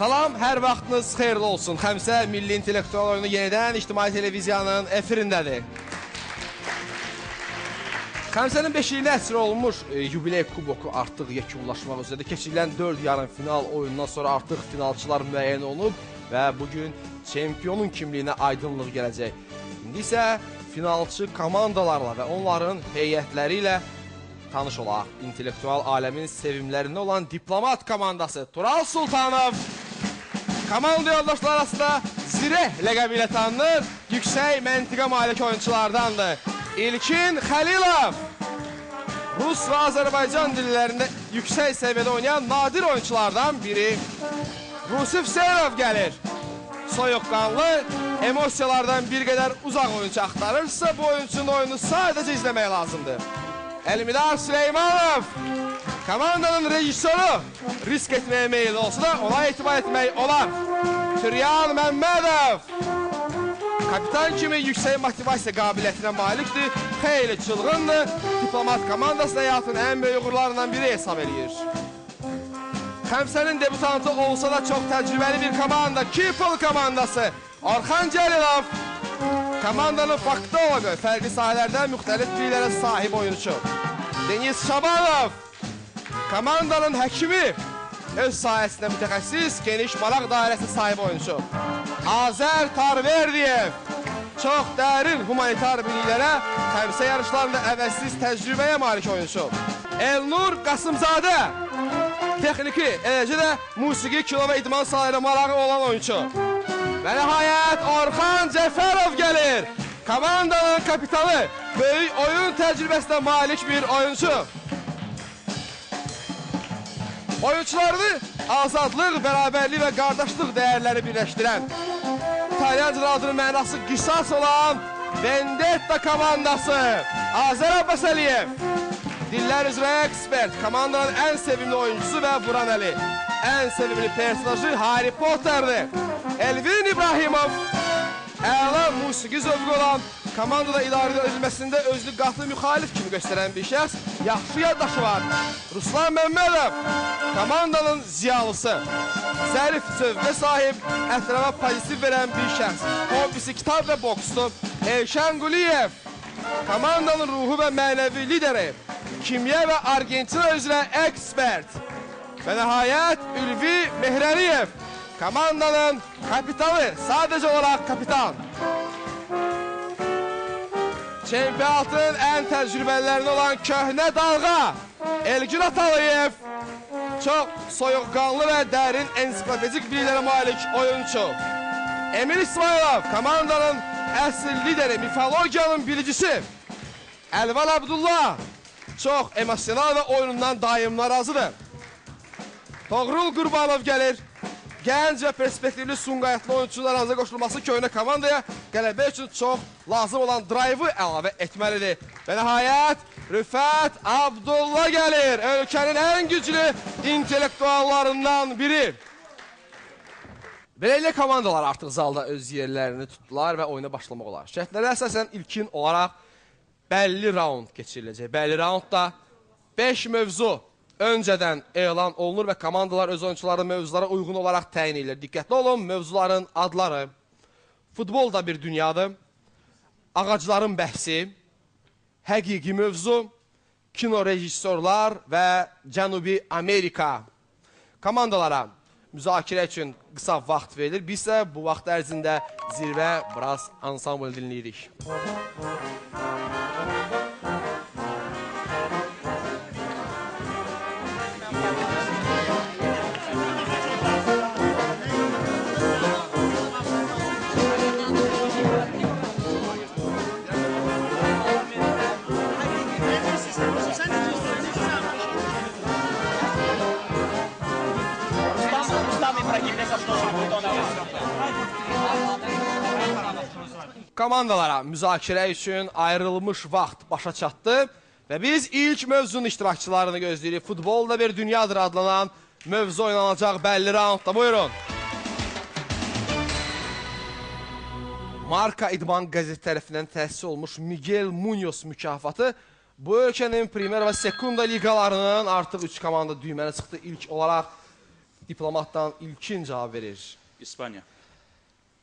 Salam, hər vaxtınız xeyirli olsun. Xəmsə Milli İntellektual oyunu yenidən İctimai Televiziyanın efirindədir. Xəmsənin 5 ilə əsr olunmuş yubiley kuboku artıq yekunlaşmaq üzrədir. Keçirilən 4 yarım final oyundan sonra artıq finalçılar müəyyən olunub və bugün çempionun kimliyinə aydınlıq gələcək. İndi isə finalçı komandalarla və onların heyətləri ilə tanış olaq. İntellektual aləmin sevimlərində olan diplomat komandası Tural Sultanov komanda yoldaşları arasında Zireh ləqəbi ilə tanınır, yüksək məntiqə malik oyunculardandır. İlkin Xəlilov, Rus və Azərbaycan dillərində yüksək səviyyədə oynayan nadir oyunculardan biri. Rusif Serov gəlir. Soyuqqanlı, emosiyalardan bir qədər uzaq oyuncu axtarırsa, bu oyuncunun oyunu sadəcə izləmək lazımdır. Elmidar Süleymanov, komandanın rejissoru, risk etməyə meyilli olsa da ona etibar etmək olar. Türyan Məmmədov, kapitan kimi yüksək motivasiya qabiliyyətinə malikdir, xeyli çılğındır, diplomat komandasına həyatın ən böyük uğurlarından biri hesab edir. Xəmsənin debutantı olsa da çox təcrübəli bir komanda, Kipl komandası, Orxan Cəlilov, komandanın faktologu, fərqli sahələrdən müxtəlif biliklərə sahib oyuncu. Deniz Şabanov, komandanın həkimi, öz sahəsində mütəxəssis, geniş maraq dairəsi sahib oyuncu. Azər Tarverdiyev, çox dərin humanitar biliklərə, xəmsə yarışlarında əvəzsiz təcrübəyə malik oyuncu. Elnur Qasımzadə, texniki, eləcə də musiqi, kino və idman sahələrə marağı olan oyuncu. Və nəhayət Orxan Cəfərov gəlir. Komandanın kapitanı, böyük oyun təcrübəsinə malik bir oyuncu. Oyuncularını azadlıq, bərabərlik və qardaşlıq dəyərləri birləşdirən, İtalyanca adının mənası qisas olan Vendetta komandası, Azər Abbas Əliyev. Diller üzrə ekspert, komandanın ən sevimli oyuncusu və Buran Əli. Ən sevimli personajı Harry Potter'dir. Elvin İbrahimov, əla musiqi zövqü olan, komandada idarə edilməsində özünü qatlı müxalif kimi göstərən bir şəxs, yaxşı yaddaşı var. Ruslan Məmmədov, komandanın ziyalısı, zərif zövqə sahib, ətrafa pozitiv verən bir şəxs. Hobisi kitab və boksdur. Elşən Quliyev, komandanın ruhu və mənəvi lideri, kimya və Argentina üzrə ekspert. Və nəhayət Ülvi Mehrəliyev, komandanın kapitanı, sadəcə olaraq kapitan. Çempionatın ən təcrübəlilərindən olan köhnə dalğa Elgin Atalıyev, çox soyuqqanlı və dərin ensiklopedik biliklərə malik oyuncu. Emil İsmailov, komandanın əsl lideri, mifologiyanın bilicisi. Əlvan Abdullah, çox emosional və oyunundan daim narazıdır. Toğrul Qurbanov gəlir. Gənc və perspektivli Sumqayıtlı oyuncular aranıza qoşulması köhnə komandaya qələbə üçün çox lazım olan drive'ı əlavə etməlidir. Və nəhayət Rüfət Abdullah gəlir. Ölkənin ən güclü intellektuallarından biri. Beləliklə komandalar artıq zalda öz yerlərini tutdular və oyuna başlamaq olar. Şərtlərə əsasən ilkin olaraq bəlli raund keçiriləcək. Bəlli raundda 5 mövzu öncədən elan olunur və komandalar öz oyuncuları mövzulara uyğun olaraq təyin edilir. Diqqətli olun, mövzuların adları futbol da bir dünyadır, ağacların bəhsi, həqiqi mövzu, kino rejissorlar və Cənubi Amerika. Komandalara müzakirə üçün qısa vaxt verilir. Biz isə bu vaxt ərzində zirvə biraz ansambl dinləyirik. Komandalara müzakirə üçün ayrılmış vaxt başa çatdı və biz ilk mövzunun iştirakçılarını gözləyirik. Futbolda bir dünyadır adlanan mövzu oynanacaq bəlli raundda. Buyurun. Marka İdman qəzeti tərəfindən təsis olmuş Miguel Munoz mükafatı bu ölkənin Primer və Sekunda ligalarının artıq 3 komanda düyməni çıxdı. İlk olaraq Diplomatdan ilkin cavab verir. İspanya.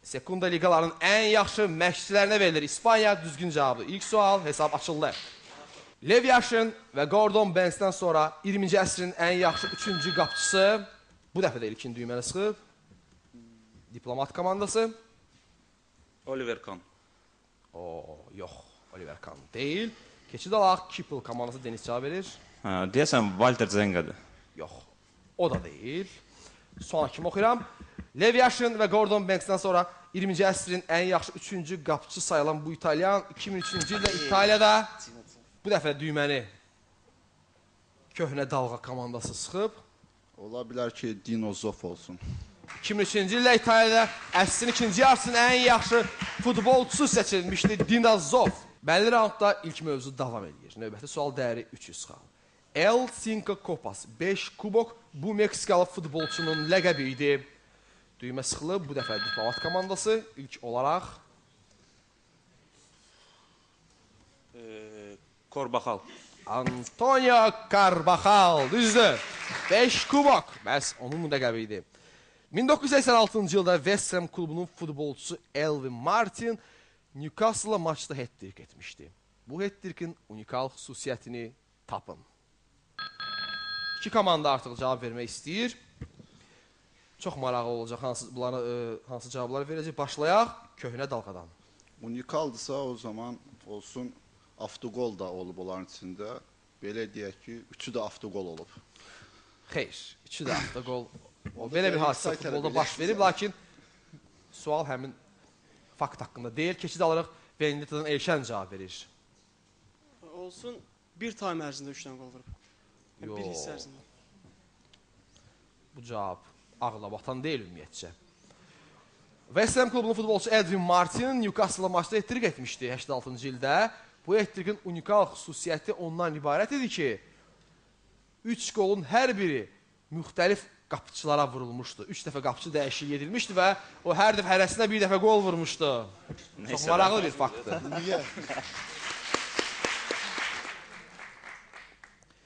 Sekunda liqalarının ən yaxşı məşqçilərinə verilir. İspanya düzgün cavabı. İlk sual hesab açıldı. Lev Yashin və Gordon Banks'dən sonra 20-ci əsrin ən yaxşı 3-cü qapçısı bu dəfə də ilkin düyməni sıxıb. Diplomat komandası. Oliver Kahn. Yox, Oliver Kahn deyil. Keçid alaq, Kipl komandası Deniz cavab verir. Deyəsən, Walter Zengadır. Yox, o da deyil. Sonra kim oxuyuram? Lev Yashin və Gordon Banks'dən sonra 20-ci əsrin ən yaxşı 3-cü qapçı sayılan bu İtalyan 2003-cü ildə İtaliyada bu dəfə düyməni köhnə dalğa komandası sıxıb. Ola bilər ki, Dino Zoff olsun. 2003-cü ildə İtaliyada əsrin ikinci yarısının ən yaxşı futbolçusu seçilmişdi Dino Zoff. Bəlli raundda ilk mövzu davam edir. Növbəti sual dəyəri 300 xal. El Cinco Copas 5 kubok bu Meksikalı futbolçunun ləqəbi idi. Düymə sıxılıb, bu dəfə diplomat komandası ilk olaraq. Korbakal. Antonio Carvajal, düzdür. 5 kubok, bəs onun ləqəbi idi. 1986-cı ildə West Ham klubunun futbolçusu Elvin Martin Newcastle-la maçda hat-trick etmişdi. Bu hat-trickin unikal xüsusiyyətini tapın. İki komanda artıq cavab vermək istəyir. Çox maraqlı olacaq hansı cavabları verəcək. Başlayaq köhnə dalğadan. Unikaldırsa o zaman olsun avtogol da olub onların içində. Belə deyək ki, üçü də avtogol olub. Xeyr, üçü də avtogol. Belə bir hadisə futbolda baş verib, lakin sual həmin fakt haqqında deyil. Keçid alırıq, Vendeta'dan Elşən cavab verir. Olsun, bir time ərzində 3 dənə qol vurub. Bir hissə ərzində. Bu cavab ağla batan deyil ümumiyyətcə. West Ham klubunun futbolçusu Edwin Martin Newcastle-la maçda hat-trick etmişdi 86-cı ildə. Bu hat-trickin unikal xüsusiyyəti ondan ibarət idi ki, 3 qolun hər biri müxtəlif qapıçılara vurulmuşdu. 3 dəfə qapıçı dəyişiklik edilmişdi və o hər dəfə hərəsinə bir dəfə qol vurmuşdu. Çox maraqlı bir faktdır. Niyə?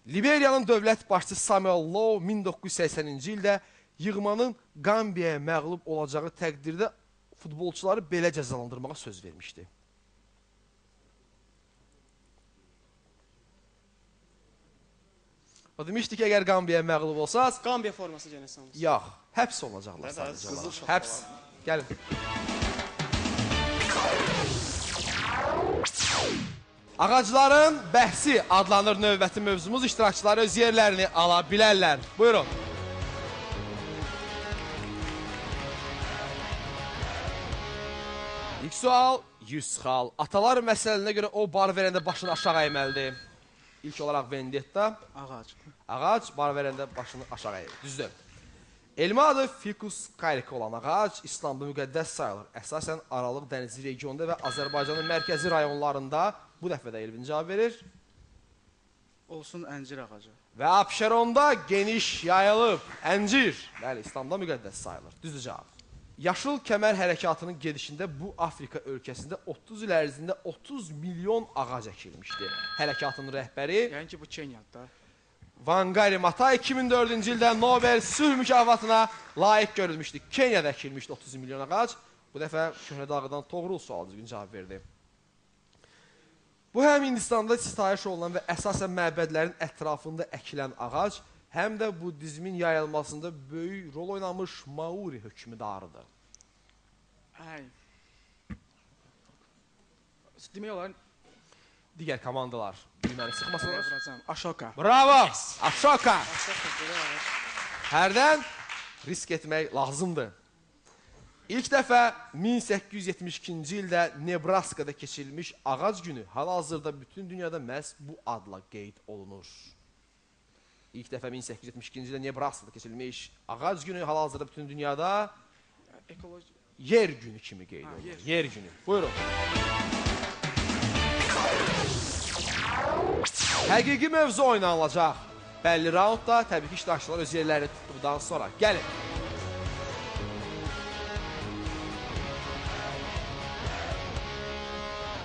Liberiyanın dövlət başçısı Samuel Lowe 1980-ci ildə yığmanın Qambiyaya məğlub olacağı təqdirdə futbolçuları belə cəzalandırmağa söz vermişdi. O demişdi ki, əgər Qambiyaya məğlub olsaz... Qambiya forması gənə sanırsın. Yox, həbs olacaqlar sadəcə. Həbs. Gəlin. Ağacların bəhsi adlanır növbəti mövzumuz. İştirakçıları öz yerlərini ala bilərlər. Buyurun. İlk sual 100 xal. Atalar məsələnə görə o bar verəndə başını aşağı əyməlidir. İlk olaraq Vendetta. Ağac. Ağac bar verəndə başını aşağı əyir. Düzdür. Elmi adı Ficus cairica olan ağac İslamda müqəddəs sayılır. Əsasən Aralıq dənizi regionunda və Azərbaycanın mərkəzi rayonlarında bu dəfə də Elvin cavab verir. Olsun əncir ağacı. Və Abşeronda geniş yayılıb. Əncir. Bəli, İslamda müqəddəs sayılır. Düzdür cavab. Yaşıl kəmər hərəkatının gedişində bu Afrika ölkəsində 30 il ərzində 30 milyon ağac əkilmişdi. Hərəkatın rəhbəri Yəni ki, bu Kenyadə. Wangari Maathai 2004-cü ildə Nobel sülh mükafatına layiq görülmüşdü. Kenyada əkilmişdi 30 milyon ağac. Bu dəfə köhnə dalğadan Toğrul sual düzgün cavab verdi. Bu həm Hindistanda sitayiş olunan və əsasən məbədlərin ətrafında əkilən ağac, həm də buddizmin yayılmasında böyük rol oynamış Mauri hökmdarıdır. Həy. Demək olar, Digər komandalar düyməni sıxmasınlar. vuracam. Ashoka. Bravo! Ashoka! Hərdən risk etmək lazımdır. İlk dəfə 1872-ci ildə Nebraskada keçirilmiş ağac günü hal-hazırda bütün dünyada məhz bu adla qeyd olunur. İlk dəfə 1872-ci ildə Nebraskada keçirilmiş ağac günü hal-hazırda bütün dünyada Ekoloji. yer günü kimi qeyd olunur. Yer günü. Buyurun. Həqiqi mövzu oynanılacaq. Bəlli raundda təbii ki, iştirakçılar öz yerlərini tutduqdan sonra. Gəlin.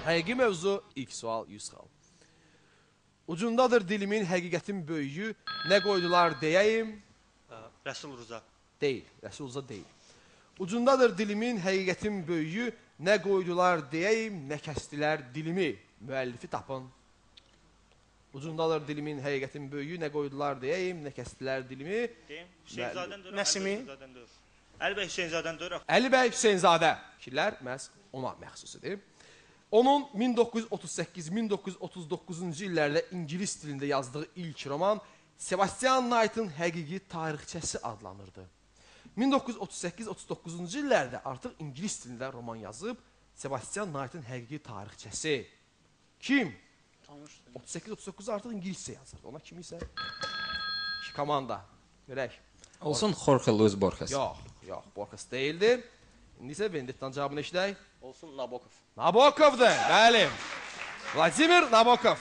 Həqiqi mövzu ilk sual 100 xal. Ucundadır dilimin həqiqətin böyüyü, nə qoydular deyəyim? Rəsul Rıza. Deyil, Rəsulza deyil. Ucundadır dilimin, həqiqətin böyüyü, nə qoydular deyəyim, nə kəstilər dilimi. Müəllifi tapın. Ucundadır dilimin, həqiqətin böyüyü, nə qoydular deyəyim, nə kəstilər dilimi. Deyim, Hüseynzadən dörə. Nəsimi? Əli bəy Hüseynzadən dörə. Əli bəy Hüseynzadə fikirlər məhz ona məxsusudur. Onun 1938-1939-cu illərdə ingilis dilində yazdığı ilk roman Sebastian Knight'ın Həqiqi Tarixçəsi adlanırdı. 1938-39-cu illərdə artıq ingilis dilində roman yazıb Sebastian Knight'ın Həqiqi Tarixçəsi. Kim? 38-39 artıq ingiliscə yazır. Ona kimi isə komanda. Görək. Olsun Jorge Luis Borges. Yox, Borges deyildi. İndi isə Vendettanın cavabını eşidək. Olsun Nabokov. Nabokovdur, bəli. Vladimir Nabokov.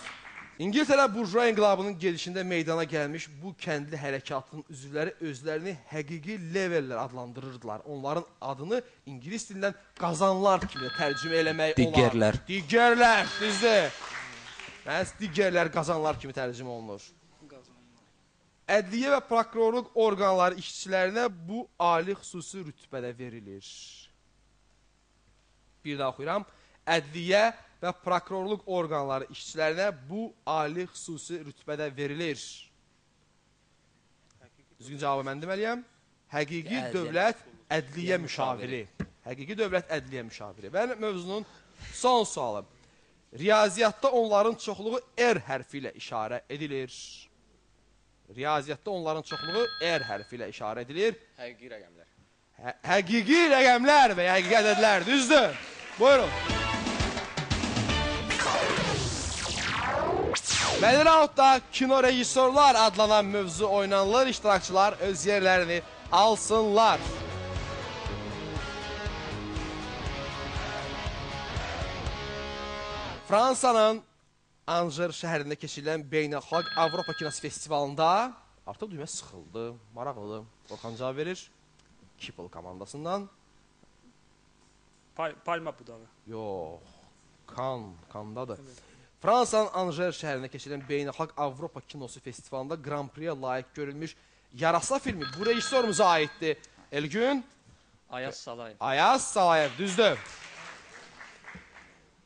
İngiltərə burjua inqilabının gedişində meydana gəlmiş bu kəndli hərəkatın üzvləri özlərini həqiqi leveller adlandırırdılar. Onların adını ingilis dilindən qazanlar kimi tərcümə eləmək olar. Digərlər. Digərlər, düzdür. Məhz digərlər qazanlar kimi tərcümə olunur. Ədliyyə və prokurorluq orqanları işçilərinə bu ali xüsusi rütbədə verilir. Bir daha oxuyuram. Ədliyyə və prokurorluq orqanları işçilərinə bu ali xüsusi rütbədə verilir. Düzgün cavabı mən deməliyəm. Həqiqi dövlət ədliyyə müşaviri. Həqiqi dövlət ədliyyə müşaviri. Və mövzunun son sualı. Riyaziyyatda onların çoxluğu R hərfi ilə işarə edilir. Riyaziyyatda onların çoxluğu R hərfi ilə işarə edilir. Həqiqi rəqəmlər. Həqiqi rəqəmlər və həqiqi ədədlər, düzdür? Buyurun. Bəli raundda kino rejissorlar adlanan mövzu oynanılır. İştirakçılar öz yerlərini alsınlar. Fransanın Anjer şəhərində keçirilən Beynəlxalq Avropa Kinosu Festivalında artıq düymə sıxıldı, maraqlıdır. Orxan cavab verir. Kipl komandasından. Palma budağı. Yox, Kandadır. Fransanın Anjer şəhərində keçirilən Beynəlxalq Avropa Kinosu Festivalında Grand Prix-yə layiq görülmüş Yarasa filmi bu rejissorumuza aiddir. Elgün? Ayaz Salayev. Ayaz Salayev, düzdür.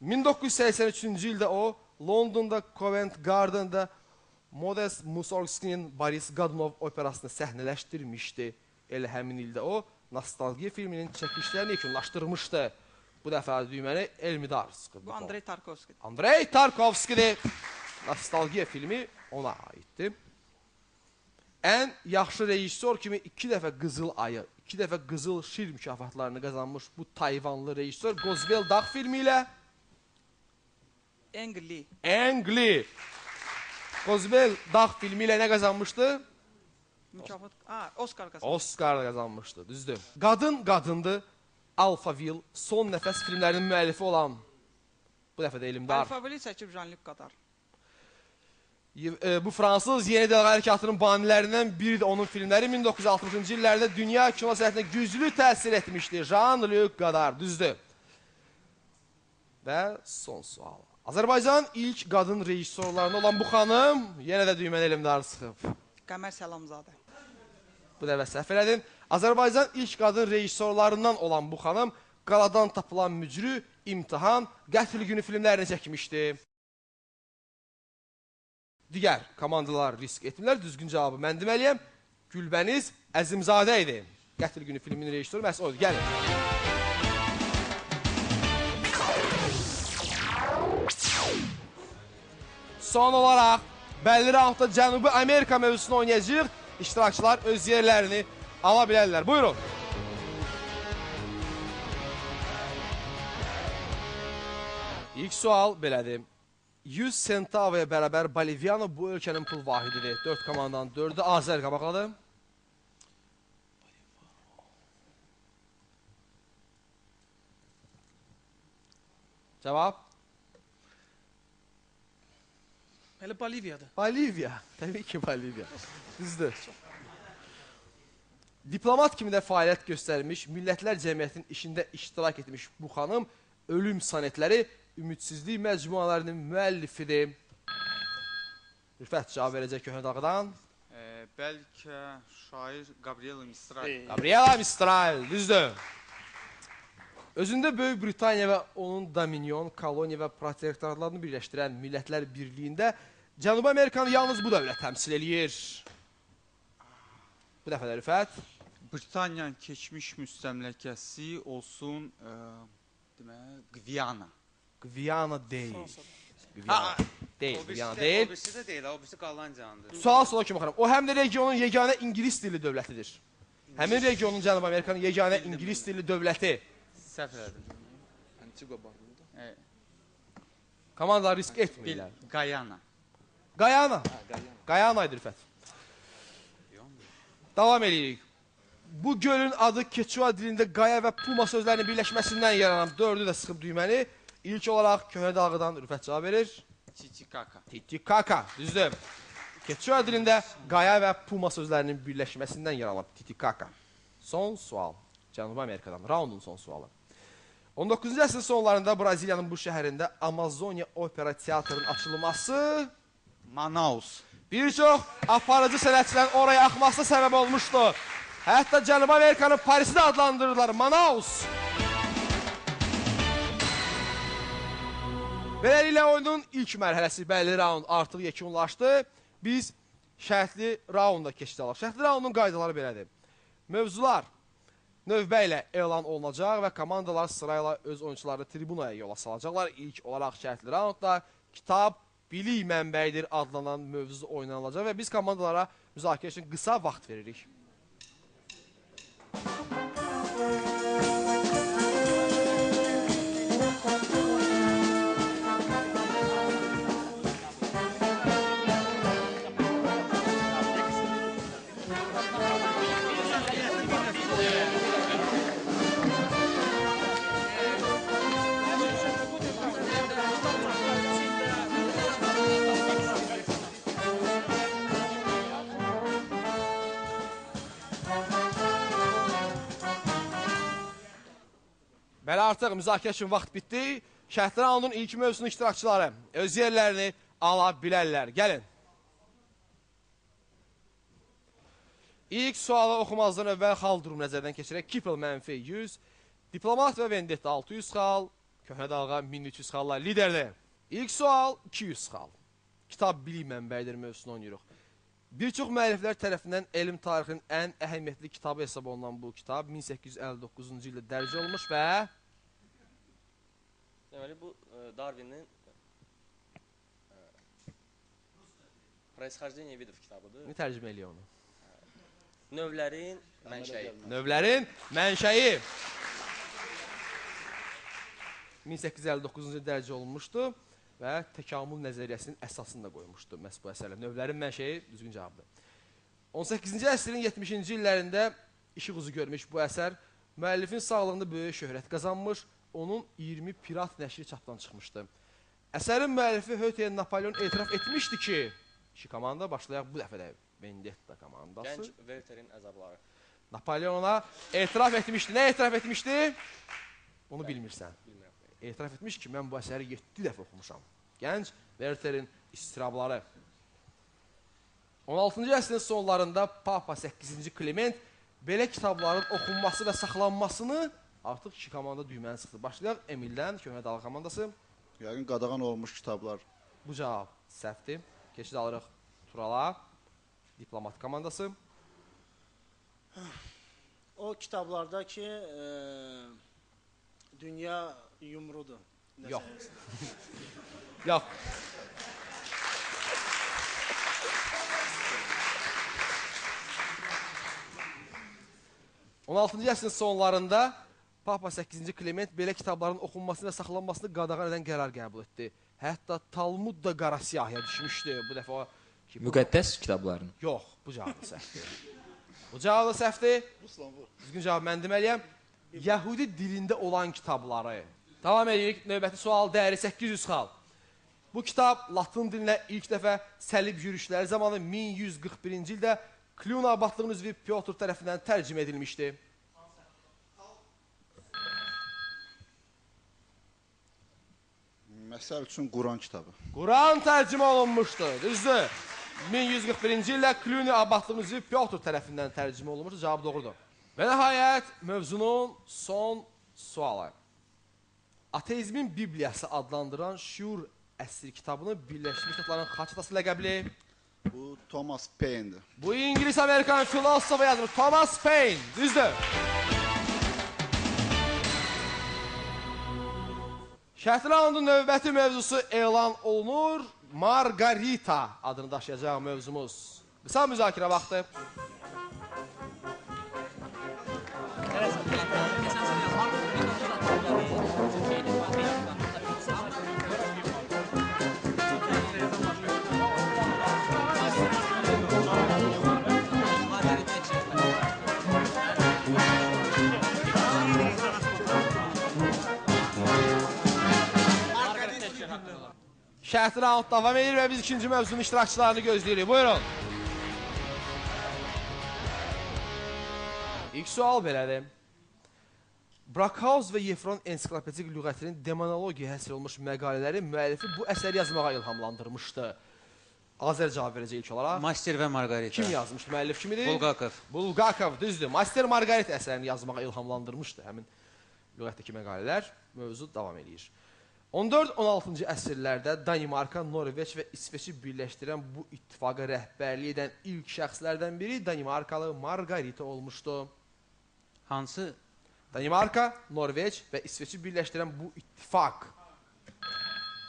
1983-cü ildə o, Londonda Covent Garden'da Modest Mussorgsky'nin Boris Godunov operasını səhnələşdirmişdi. Elə həmin ildə o, Nostalgiya filminin çəkilişlərini yekunlaşdırmışdı. Bu dəfə düyməni Elmidar sıxıb. Bu Andrey Tarkovski'dir. Andrey Tarkovski'dir. Nostalgiya filmi ona aiddir. Ən yaxşı rejissor kimi 2 dəfə Qızıl Ayı, 2 dəfə Qızıl Şir mükafatlarını qazanmış bu Tayvanlı rejissor Gozvel Dağ filmi ilə Ang Lee. Gozvel Dağ filmi ilə nə qazanmışdı? Mükafat. Oscar kazandı. Oscar qazanmışdı, düzdür. Qadındır. Alphaville, Son Nəfəs filmlərinin müəllifi olan bu dəfə də Elmdar. Alphaville çəkib Jean-Luc Godard. Bu Fransız yeni dəlq hərəkatının banilərindən biri də onun filmləri 1960-cı illərdə dünya kino sənətinə güclü təsir etmişdi. Jean-Luc Godard, düzdür. Və son sual. Azərbaycan ilk qadın rejissorlarında olan bu xanım yenə də düyməni Elmdar sıxıb. Qəmər Səlamzadə. Bu dəfə səhv elədin. Azərbaycan ilk qadın rejissorlarından olan bu xanım Qaladan tapılan mücrü, İmtihan, Qətl günü filmlərini çəkmişdi. Digər komandalar risk etmirlər. Düzgün cavabı mən deməliyəm. Gülbəniz Əzimzadə idi. Qətl günü filminin rejissoru məhz oydu. Gəlin. Son olaraq bəlli raundda Cənubi Amerika mövzusunu oynayacaq. İştirakçılar öz yerlərini ala bilərlər. Buyurun. İlk sual belədir. 100 centavaya bərabər Boliviano bu ölkənin pul vahididir. 4 komandanın 4'ü Azər qabaqladı. Cavab? Elə Boliviyadır. Bolivya. Təbii ki, Bolivya. Düzdür. Diplomat kimi də fəaliyyət göstərmiş, Millətlər Cəmiyyətinin işində iştirak etmiş bu xanım Ölüm Sonetləri, Ümidsizlik məcmualarının müəllifidir. Rüfət cavab verəcək Köhnə Dağdan. Bəlkə şair Gabriela Mistral. Gabriela Mistral, düzdür. Özündə Böyük Britaniya və onun Dominion, koloniya və protektoratlarını birləşdirən Millətlər Birliyində Cənubi Amerikanı yalnız bu dövlət təmsil eləyir. Bu dəfə də Rüfət. Britaniyanın keçmiş müstəmləkəsi olsun Gviyana. Gviyana deyil. Gviyana deyil, Gviyana deyil. O birisi də deyil, o birisi Qallancandır. Sual sola kimi baxıram. O həm də regionun yeganə İngilis dilli dövlətidir. Həmin regionun Cənubi Amerikanın yeganə İngilis dilli dövləti. Səhv elədim. Antigua bağlıdır. Komandalar risk etmirlər. Guyana. Guyana. Guyana idi Rüfət. Davam edirik. Bu gölün adı Keçua dilində qaya və puma sözlərinin birləşməsindən yaranan dördü də sıxıb düyməni. İlk olaraq köhnə dalğadan Rüfət cavab verir. Titicaca. Titicaca, düzdür. Keçua dilində qaya və puma sözlərinin birləşməsindən yaranan Titicaca. Son sual. Cənubi Amerikadan. Raundun son sualı. 19-cu əsrin sonlarında Braziliyanın bu şəhərində Amazonia Opera Teatrının açılması Manaus. bir çox aparıcı sənətçilərin oraya axmasına səbəb olmuşdu. Hətta Cənubi Amerikanın Parisi də adlandırırlar. Manaus. Beləliklə oyunun ilk mərhələsi bəlli raund artıq yekunlaşdı. Biz şərtli raunda keçid alaq. Şərtli raundun qaydaları belədir. Mövzular növbə ilə elan olunacaq və komandalar sırayla öz oyuncularını tribunaya yola salacaqlar. İlk olaraq şərtli raundda kitab bilik mənbəyidir adlanan mövzu oynanılacaq və biz komandalara müzakirə üçün qısa vaxt veririk. Bəli, artıq müzakirə üçün vaxt bitdi. Şərtli raundun ilk mövzusunun iştirakçıları öz yerlərini ala bilərlər. Gəlin. İlk sualı oxumazdan əvvəl xal durumu nəzərdən keçirək. Kipl mənfi 100, Diplomat və Vendetta 600 xal, Köhnə dalğa 1300 xalla liderdir. İlk sual 200 xal. Kitab bilik mənbəyidir mövzusunu oynayırıq. Bir çox müəlliflər tərəfindən elm tarixinin ən əhəmiyyətli kitabı hesab olunan bu kitab 1859-cu ildə dərc olmuş və Deməli, bu Darwinin Происхождение видов kitabıdır. nə tərcümə eləyir onu? Növlərin mənşəyi. Növlərin mənşəyi. 1859-cu ildə dərc olunmuşdu və təkamül nəzəriyyəsinin əsasını da qoymuşdu məhz bu əsərlə. Növlərin mənşəyi düzgün cavabdır. 18-ci əsrin 70-ci illərində işıq üzü görmüş bu əsər müəllifin sağlığında böyük şöhrət qazanmış, onun 20 pirat nəşri çapdan çıxmışdı. Əsərin müəllifi Höteyen Napolyon etiraf etmişdi ki, komanda başlayaq bu dəfə də Vendetta komandası. Gənc Werterin əzabları. Napolyon ona etiraf etmişdi. Nə etiraf etmişdi? Onu bilmirsən. Bilmirəm. Etiraf etmiş ki, mən bu əsəri 7 dəfə oxumuşam. Gənc Werterin istirabları. 16-cı əsrin sonlarında Papa 8-ci Klement belə kitabların oxunması və saxlanmasını artıq iki komanda düyməni sıxdı. Başlayaq Emildən, Köhnə dalğa komandası. Yəqin qadağan olmuş kitablar. Bu cavab səhvdir. Keçid alırıq Turala, Diplomat komandası. O kitablardakı dünya yumrudur. Yox. Yox. On 16-cı əsrin sonlarında Papa 8-ci Klement belə kitabların oxunmasını və saxlanmasını qadağan edən qərar qəbul etdi. Hətta Talmud da qara siyahıya düşmüşdü. Bu dəfə o... Müqəddəs kitabların. Yox, bu cavab da səhvdir. Bu cavab da səhvdir. Düzgün cavab mən deməliyəm. Yəhudi dilində olan kitabları. Davam edirik. Növbəti sual dəyəri 800 xal. Bu kitab Latın dilinə ilk dəfə səlib yürüşləri zamanı 1141-ci ildə Klyon abadlığının üzvü Piotr tərəfindən tərcümə edilmişdi. Məsəl üçün Quran kitabı. Quran tərcümə olunmuşdu, düzdür. 1141-ci ildə Cluny abadlığının üzvü Pyotr tərəfindən tərcümə olunmuşdur. Cavab doğrudur. Və nəhayət, mövzunun son sualı. Ateizmin Bibliyası adlandıran Şuur əsri kitabını Birləşmiş Ştatların xaç atası ləqəbli. Bu Thomas Paine'dir. Bu İngiliz-Amerikan filosofu yazılır. Thomas Paine. Düzdür. Şərtli raundun növbəti mövzusu elan olunur. Margarita adını daşıyacaq mövzumuz. Qısa müzakirə vaxtı. Şərtli raund davam edir və biz ikinci mövzunun iştirakçılarını gözləyirik. Buyurun. İlk sual belədir. Brockhaus və Yefron ensiklopedik lüğətinin demonologiya həsr olmuş məqalələri müəllifi bu əsəri yazmağa ilhamlandırmışdı. Azər cavab verəcək ilk olaraq. Master və Margarita. Kim yazmışdı? Müəllif kim idi? Bulgakov. Bulgakov, düzdür. Master Margarita əsərini yazmağa ilhamlandırmışdı həmin lüğətdəki məqalələr. Mövzu davam edir. 14-16-cı əsrlərdə Danimarka, Norveç və İsveçi birləşdirən bu ittifaqa rəhbərlik edən ilk şəxslərdən biri Danimarkalı Margarita olmuşdu. Hansı? Danimarka, Norveç və İsveçi birləşdirən bu ittifaq.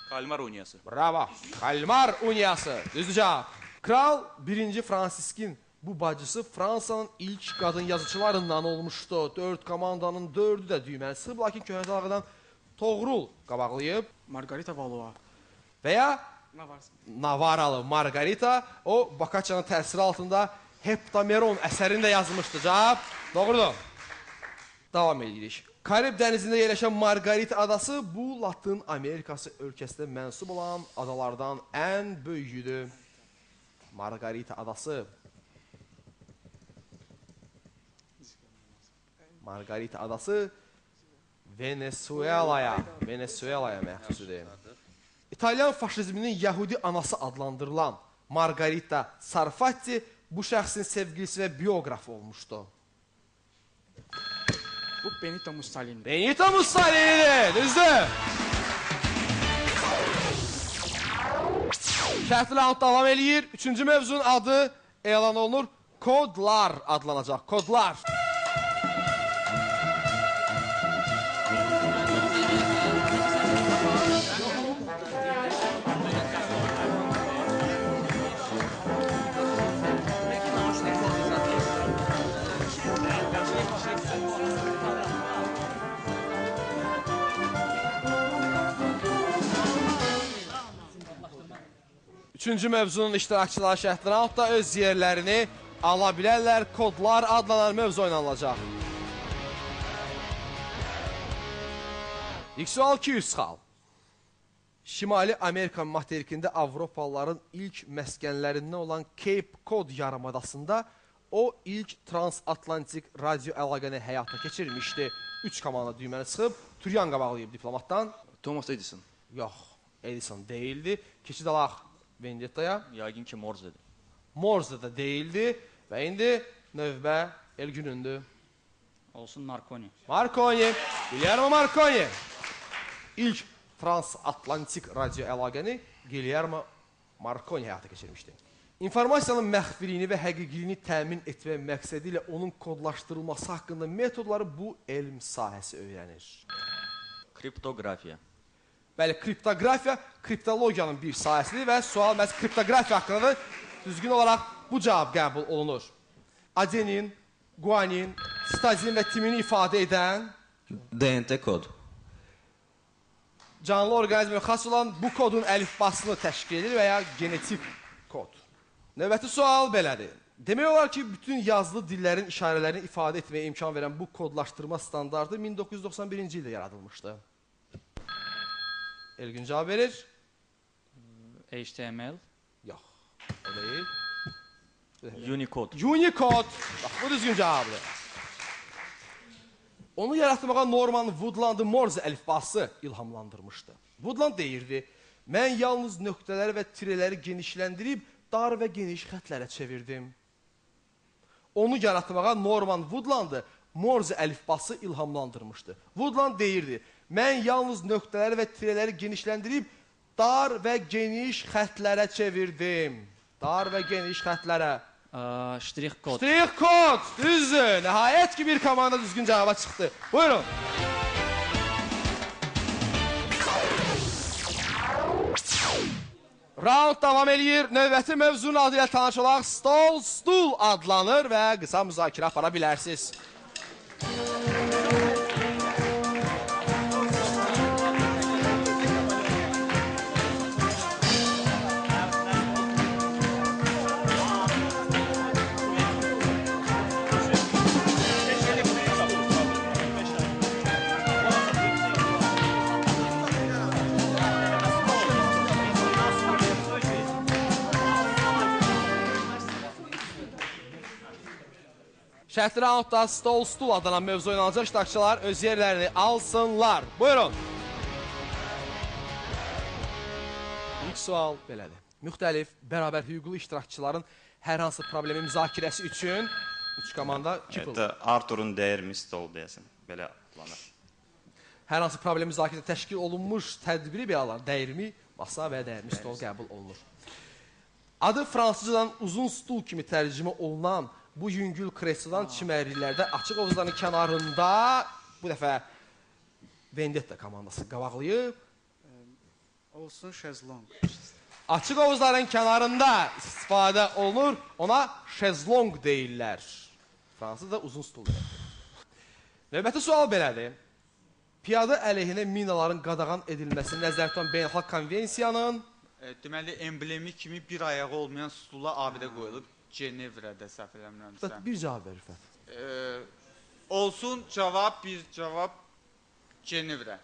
Kalmar Uniyası. Bravo. Kalmar Uniyası. Düzdür cavab. Kral 1. Fransiskin bu bacısı Fransanın ilk qadın yazıçılarından olmuşdu. 4 komandanın 4'ü də düyməli sıxıb, lakin köhnə Toğrul qabaqlayıb. Margarita Valois. Və ya Navarsın. Navaralı Margarita o Boccaccia'nın təsiri altında Heptameron əsərində yazmışdı. Cavab doğrudur. Davam edirik. Karib dənizində yerləşən Margarita adası bu Latın Amerikası ölkəsində mənsub olan adalardan ən böyüyüdür. Margarita adası. Margarita adası Venezuela'ya məxsusdur. İtalyan faşizminin Yahudi anası adlandırılan Margarita Sarfatti bu şəxsin sevgilisi və bioqrafı olmuşdu. Bu Benito Mussolini. Benito Mussolini'dir, düzdür. Şərtli raund davam eləyir. Üçüncü mövzunun adı elan olunur. Kodlar adlanacaq. Kodlar. Üçüncü mövzunun iştirakçıları şərtli raundda öz yerlərini ala bilərlər. Kodlar adlanan mövzu oynanılacaq. İlk sual 200 xal. Şimali Amerika materikində Avropalıların ilk məskənlərindən olan Cape Cod yarımadasında o ilk transatlantik radio əlaqəni həyata keçirmişdi. 3 komanda düyməni sıxıb, Turyan qabaqlayıb diplomatdan. Thomas Edison. Yox, Edison deyildi. Keçid alaq Vendetta'ya. Yəqin ki Morzedir. Morze də deyildi və indi növbə Elgünündür. Olsun Marconi. Marconi, Guillermo Marconi. İlk transatlantik radio əlaqəni Guillermo Marconi həyata keçirmişdi. İnformasiyanın məxfiliyini və həqiqiliyini təmin etmək məqsədi ilə onun kodlaşdırılması haqqında metodları bu elm sahəsi öyrənir. Kriptografiya. Bəli, kriptografiya kriptologiyanın bir sahəsidir və sual məhz kriptografiya haqqındadır. Düzgün olaraq bu cavab qəbul olunur. Adenin, guanin, sitazin və timini ifadə edən DNT kod. canlı orqanizmə xas olan bu kodun əlifbasını təşkil edir və ya genetik kod. Növbəti sual belədir. Demək olar ki, bütün yazılı dillərin işarələrini ifadə etməyə imkan verən bu kodlaşdırma standardı 1991-ci ildə yaradılmışdı. Elgün cavab verir. HTML. Yox, o deyil. Unicode. Unicode. Bax, bu düzgün cavabdır. Onu yaratmağa Norman Woodland'ı Morse əlifbası ilhamlandırmışdı. Woodland deyirdi, mən yalnız nöqtələri və tirələri genişləndirib dar və geniş xətlərə çevirdim. Onu yaratmağa Norman Woodlandı Morze əlifbası ilhamlandırmışdı. Woodland deyirdi, mən yalnız nöqtələri və tirələri genişləndirib dar və geniş xətlərə çevirdim. Dar və geniş xətlərə. Ştrix kod. Ştrix kod, düzdür. Nəhayət ki, bir komanda düzgün cavaba çıxdı. Buyurun. Round davam eləyir. Növbəti mövzunun adı ilə tanış olaq. Stol, stul adlanır və qısa müzakirə apara bilərsiniz. Şərtli raundda stol, stul adlanan mövzu oynanacaq iştirakçılar öz yerlərini alsınlar. Buyurun. İlk sual belədir. Müxtəlif, bərabər hüquqlu iştirakçıların hər hansı problemi müzakirəsi üçün 3 komanda kipil. Artur'un dəyirmi stol deyəsin. Belə adlanır. Hər hansı problem müzakirə təşkil olunmuş tədbiri belə alan dəyirmi, masa və dəyirmi stol qəbul olunur. Adı fransızcadan uzun stul kimi tərcümə olunan bu yüngül kreslodan çimərliklərdə açıq hovuzların kənarında bu dəfə Vendetta komandası qabaqlayıb. Olsun şezlong. Açıq hovuzların kənarında istifadə olunur, ona şezlong deyirlər. Fransızda uzun stul deyirlər. Növbəti sual belədir. Piyada əleyhinə minaların qadağan edilməsi nəzərdə tutan beynəlxalq konvensiyanın deməli emblemi kimi bir ayağı olmayan stula abidə qoyulub. Cenevrədə səhv eləmirəmsə. Bir cavab ver Rüfət. Olsun cavab, bir cavab Cenevrə.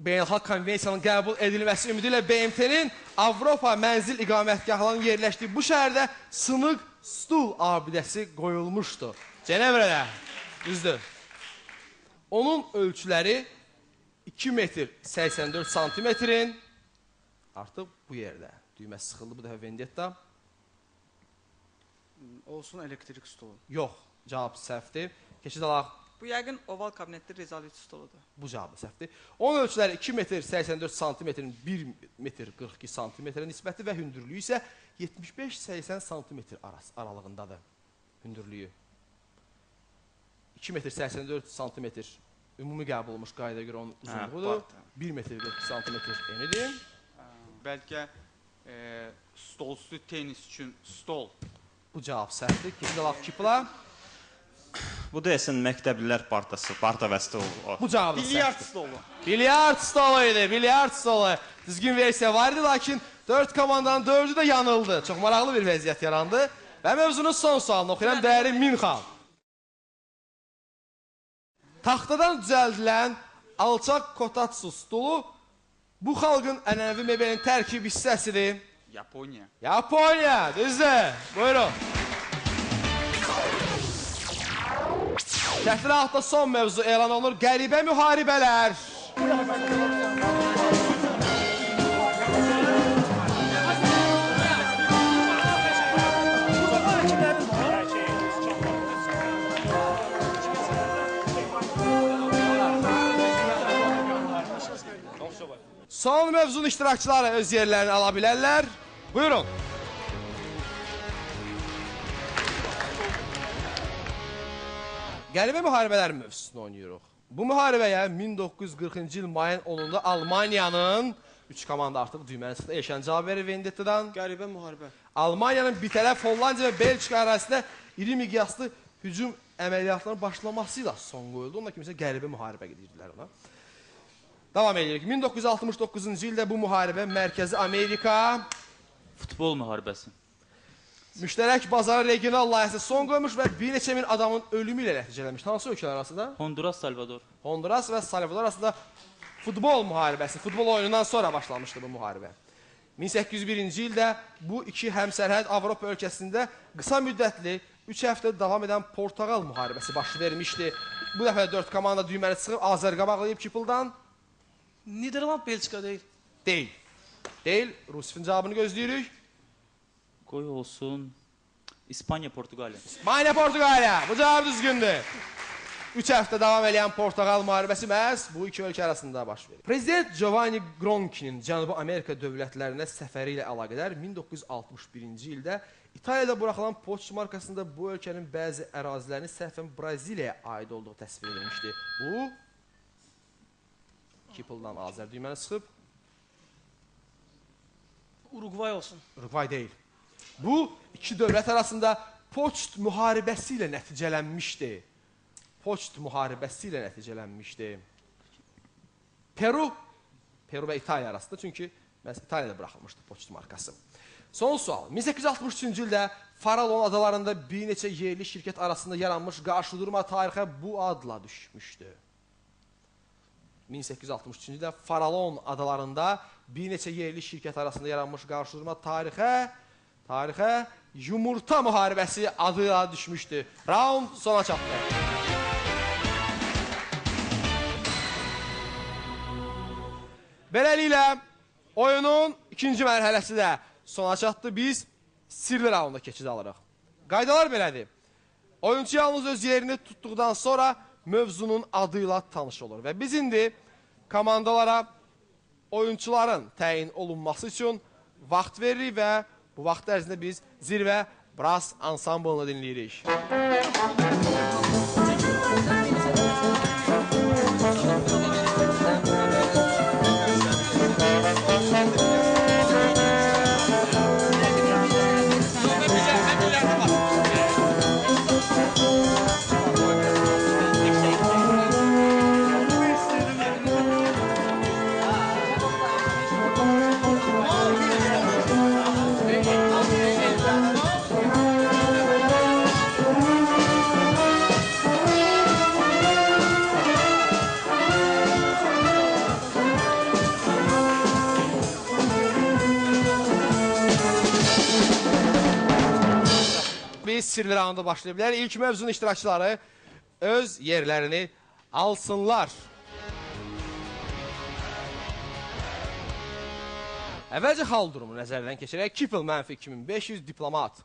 Beynəlxalq konvensiyanın qəbul edilməsi ümidi ilə BMT-nin Avropa mənzil iqamətgahlarının yerləşdiyi bu şəhərdə sınıq stul abidəsi qoyulmuşdu. Cenevrədə. Düzdür. Onun ölçüləri 2 metr 84 santimetrin artıq bu yerdə. Düymə sıxıldı bu dəfə Vendetta. Olsun elektrik stolu. Yox, cavab səhvdir. Keçid alaq. Bu yəqin oval kabinetli rezolyut stoludur. Bu cavabı səhvdir. Onun ölçüləri 2 metr 84 santimetrin 1 metr 42 santimetrə nisbəti və hündürlüyü isə 75-80 santimetr aralığındadır. Hündürlüyü. 2 metr 84 santimetr ümumi qəbul olmuş qaydaya görə onun uzunluğudur. 1 metr 42 santimetr enidir. Bəlkə stolüstü tenis üçün stol. Bu cavab səhvdir. Keçid alaq kipla. Bu deyəsən məktəblilər partası, parta və stol. Bu cavabı Bilyard səhvdir. stolu. Bilyard stolu idi, bilyard stolu. Düzgün versiya var idi, lakin 4 komandanın 4'ü də yanıldı. Çox maraqlı bir vəziyyət yarandı. Və mövzunun son sualını oxuyuram, dəyəri Minxal. Taxtadan düzəldilən alçaq kotatsu stolu bu xalqın ənənəvi mebelin tərkib hissəsidir. Yaponiya. Yaponiya, düzdür. Buyurun. Şərtli rahatda son mövzu elan olunur. Qəribə müharibələr. Son mövzunun iştirakçıları öz yerlərini ala bilərlər. Buyurun. Qəribə müharibələr mövzusunu oynayırıq. Bu müharibəyə 1940-cı il mayın 10-da Almaniyanın 3 komanda artıq düyməni sıxdı. Eşən cavab verir Vendetta'dan. Qəribə müharibə. Almaniyanın bir tərəf Hollandiya və Belçika ərazisində iri miqyaslı hücum əməliyyatlarının başlamasıyla son qoyuldu. Onda kimsə qəribə müharibə edirdilər ona. Davam edirik. 1969-cu ildə bu müharibə Mərkəzi Amerika Futbol müharibəsi. müştərək bazarı regional layihəsi son qoymuş və bir neçə min adamın ölümü ilə nəticələmiş. Hansı ölkələr arasında? Honduras, Salvador. Honduras və Salvador arasında futbol müharibəsi, futbol oyunundan sonra başlamışdı bu müharibə. 1801-ci ildə bu iki həmsərhəd Avropa ölkəsində qısa müddətli 3 həftə davam edən Portuqal müharibəsi baş vermişdi. Bu dəfə 4 komanda düyməni çıxıb Azər qabaqlayıb Kipildan. Niderland Belçika deyil. Deyil. Deyil. Rusifin cavabını gözləyirik. Qoy olsun İspaniya, Portuqaliya. İspaniya, Portuqaliya. Bu cavab düzgündür. 3 həftə davam edən Portuqal müharibəsi məhz bu iki ölkə arasında baş verir. Prezident Giovanni Gronchi'nin Cənubi Amerika dövlətlərinə səfəri ilə əlaqədar 1961-ci ildə İtaliyada buraxılan poçt markasında bu ölkənin bəzi ərazilərinin səhvən Braziliyaya aid olduğu təsvir edilmişdi. Bu Kiple'dan Azər düyməni sıxıb. Uruguay olsun. Uruguay deyil. Bu iki dövlət arasında poçt müharibəsi ilə nəticələnmişdi. Poçt müharibəsi ilə nəticələnmişdi. Peru və İtaliya arasında, çünki məhz İtaliyada buraxılmışdı poçt markası. Son sual. 1863-cü ildə Farallon adalarında bir neçə yerli şirkət arasında yaranmış qarşıdurma tarixə bu adla düşmüşdü. 1863-cü ildə Farallon adalarında bir neçə yerli şirkət arasında yaranmış qarşıdurma tarixə yumurta müharibəsi adıyla düşmüşdü. Round sona çatdı. Beləliklə, oyunun ikinci mərhələsi də sona çatdı. Biz sirli raunda keçid alırıq. Qaydalar belədir. Oyunçu yalnız öz yerini tutduqdan sonra mövzunun adıyla tanış olur. Və biz indi komandalara oyunçuların təyin olunması üçün vaxt veririk və bu vaxt ərzində biz zirvə brass ansamblını dinləyirik. Biz sirli raunda başlaya bilər. İlk mövzunun iştirakçıları öz yerlərini alsınlar. Əvvəlcə hal durumu nəzərdən keçirək. Kiple mənfi 2500 diplomat,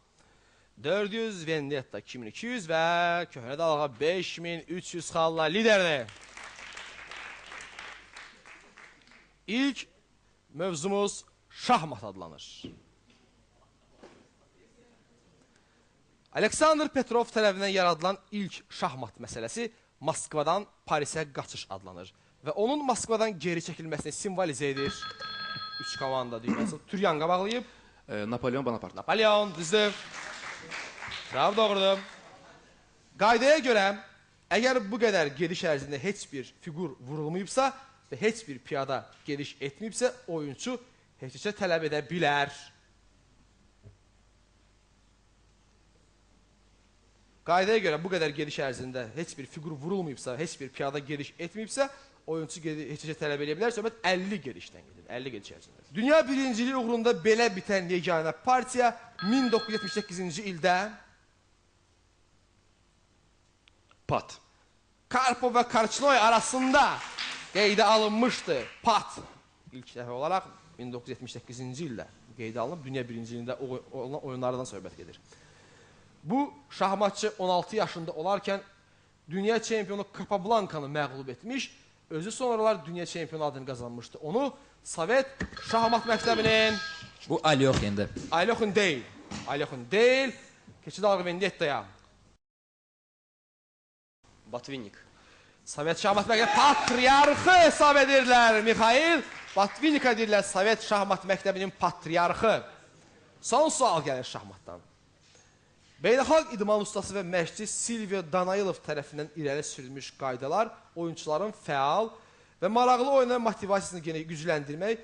400 Vendetta 2200 və köhnə dalğa 5300 xalla liderdir. İlk mövzumuz şahmat adlanır. Aleksandr Petrov tərəfindən yaradılan ilk şahmat məsələsi Moskvadan Parisə qaçış adlanır və onun Moskvadan geri çəkilməsini simvolizə edir. 3 komanda düyməsi Türyanqa bağlayıb. Napolyon Bonaparte. Napolyon, düzdür. Cavab doğrudur. Qaydaya görə, əgər bu qədər gediş ərzində heç bir figur vurulmayıbsa və heç bir piyada gediş etməyibsə, oyunçu heç tələb edə bilər. Qaydaya görə bu qədər gediş ərzində heç bir figur vurulmayıbsa, heç bir piyada gediş etməyibsə, oyunçu heç tələb edə bilər. Söhbət 50 gedişdən gedir, 50 gediş ərzində. Dünya birinciliyi uğrunda belə bitən yeganə partiya 1978-ci ildə Pat. Karpov və Korçnoy arasında qeydə alınmışdı. Pat. İlk dəfə olaraq 1978-ci ildə qeydə alınıb, dünya birinciliyində olan oyunlardan söhbət gedir. Bu şahmatçı 16 yaşında olarkən dünya çempionu Capablanca'nı məğlub etmiş, özü sonralar dünya çempionu adını qazanmışdı. Onu Sovet şahmat məktəbinin... Bu Alyokhin'dir. Alyokhin deyil. Alyokhin deyil. Keçid alğı Vendetta'ya. Batvinnik. Sovet şahmat məktəbi patriarxı hesab edirlər. Mikhail Batvinnika deyirlər Sovet şahmat məktəbinin patriarxı. Son sual gəlir şahmatdan. Beynəlxalq idman ustası və məşqçi Silvio Danayilov tərəfindən irəli sürülmüş qaydalar oyunçuların fəal və maraqlı oyuna motivasiyasını gücləndirmək,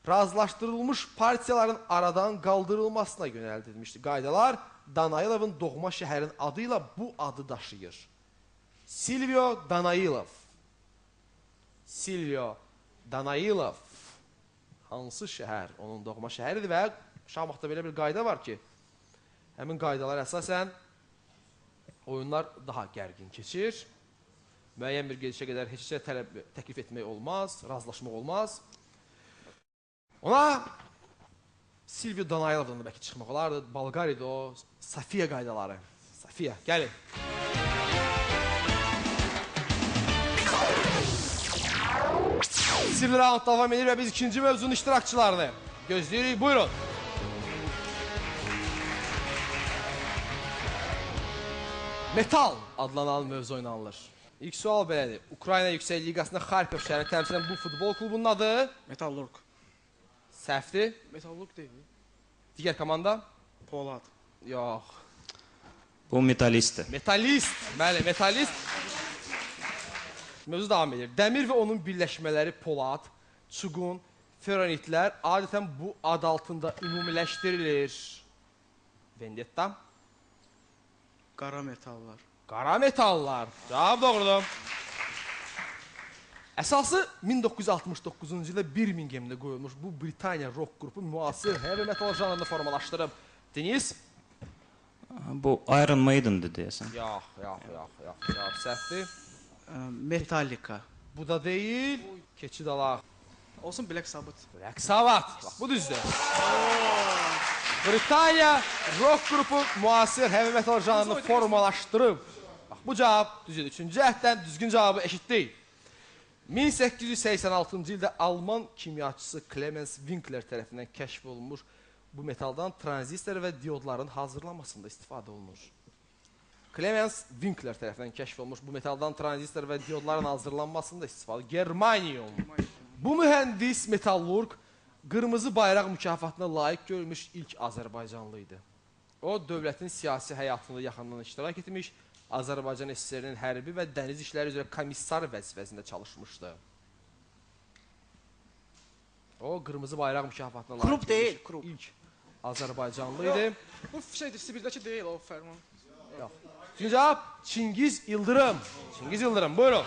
razılaşdırılmış partiyaların aradan qaldırılmasına yönəldilmişdir. Qaydalar Danayilovun doğma şəhərin adıyla bu adı daşıyır. Silvio Danayilov. Silvio Danayilov. Hansı şəhər? Onun doğma şəhəridir və şahmatda belə bir qayda var ki, həmin qaydalar əsasən oyunlar daha gərgin keçir. Müəyyən bir gedişə qədər heç təklif etmək olmaz, razılaşmaq olmaz. Ona Silvio Danaylovdan da bəlkə çıxmaq olardı. Bolqariyada o Safiya qaydaları. Safiya, gəlin. Sirli round davam edir və biz ikinci mövzunun iştirakçılarını gözləyirik. Buyurun. Metal adlanan mövzu oynanılır. İlk sual belədir. Ukrayna Yüksək Liqasında Xarkov şəhərini təmsil edən bu futbol klubunun adı? Metallurq. Səhvdir. Metallurq deyil. Digər komanda? Polad. Yox. Bu metalistdir. Metalist. Bəli, metalist. Mövzu davam edir. Dəmir və onun birləşmələri polad, çuqun, ferronitlər adətən bu ad altında ümumiləşdirilir. Vendetta. Qara metallar. Qara metallar. Cavab doğrudur. Əsası 1969-cu ildə Birminghamdə qoyulmuş bu Britaniya rock qrupu müasir heavy metal janrında formalaşdırıb. Deniz? Bu Iron Maiden'dir deyəsən. Yox. Cavab səhvdir. Metallica. Bu da deyil. Keçid alaq. Olsun Black Sabbath. Black Sabbath. Bax, bu düzdür. Britaniya rock qrupu müasir heavy metal janrını formalaşdırıb. Bax, bu cavab düzdür. Üçüncü əhdən düzgün cavabı eşitdik. 1886-cı ildə Alman kimyaçısı Clemens Winkler tərəfindən kəşf olunmuş bu metaldan tranzistor və diodların hazırlanmasında istifadə olunur. Clemens Winkler tərəfindən kəşf olunmuş bu metaldan tranzistor və diodların hazırlanmasında istifadə germanium. Bu mühəndis metallurq qırmızı bayraq mükafatına layiq görülmüş ilk Azərbaycanlı idi. O, dövlətin siyasi həyatında yaxından iştirak etmiş, Azərbaycan SSR-nin hərbi və dəniz işləri üzrə komissar vəzifəsində çalışmışdı. O, qırmızı bayraq mükafatına layiq Klub deyil, klub. ilk Azərbaycanlı idi. Bu şeydir, Sibirdəki deyil o fərman. Yox. Üçüncü cavab Çingiz Yıldırım. Çingiz Yıldırım, buyurun.